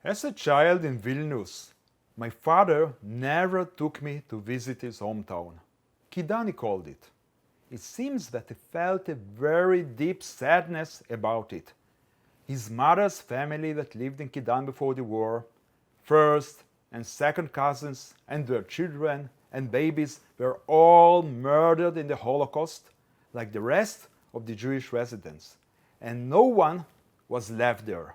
As a child in Vilnius, my father never took me to visit his hometown. Kėdainiai called it. It seems that he felt a very deep sadness about it. His mother's family that lived in Kėdainiai before the war, first and second cousins and their children and babies were all murdered in the Holocaust, like the rest of the Jewish residents, and no one was left there.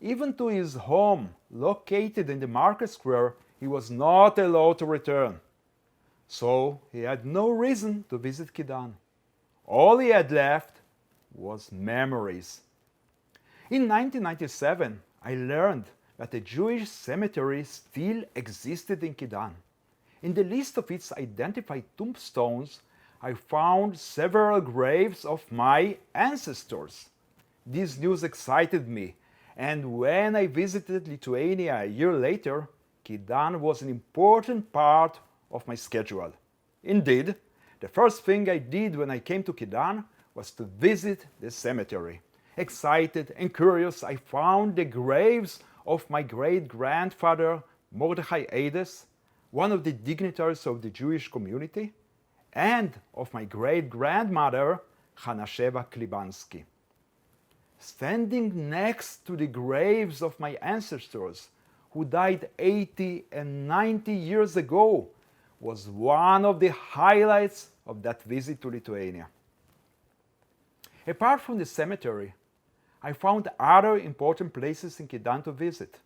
Even to his home, located in the market square, he was not allowed to return. So he had no reason to visit Kėdainiai. All he had left was memories. In 1997, I learned that a Jewish cemetery still existed in Kėdainiai. In the list of its identified tombstones, I found several graves of my ancestors. This news excited me, and when I visited Lithuania a year later, Kėdainiai was an important part of my schedule. Indeed, the first thing I did when I came to Kėdainiai was to visit the cemetery. Excited and curious, I found the graves of my great-grandfather Mordechai Eides, one of the dignitaries of the Jewish community, and of my great-grandmother Ben-Tsiyon Klibansky. Standing next to the graves of my ancestors, who died 80 and 90 years ago, was one of the highlights of that visit to Lithuania. Apart from the cemetery, I found other important places in Kėdainiai to visit.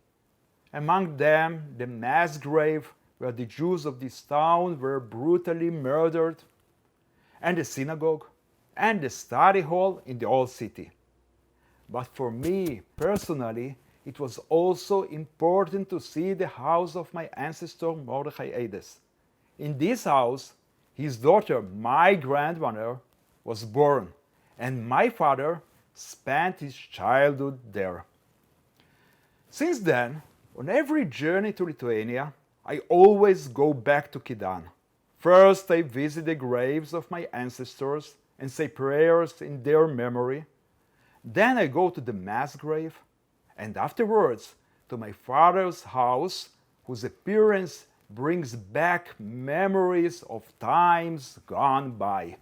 Among them, the mass grave where the Jews of this town were brutally murdered, and the synagogue, and the study hall in the old city. But for me, personally, it was also important to see the house of my ancestor Mordechai Eides. In this house, his daughter, my grandmother, was born, and my father spent his childhood there. Since then, on every journey to Lithuania, I always go back to Kėdainiai. First, I visit the graves of my ancestors and say prayers in their memory. Then I go to the mass grave, and afterwards to my father's house, whose appearance brings back memories of times gone by.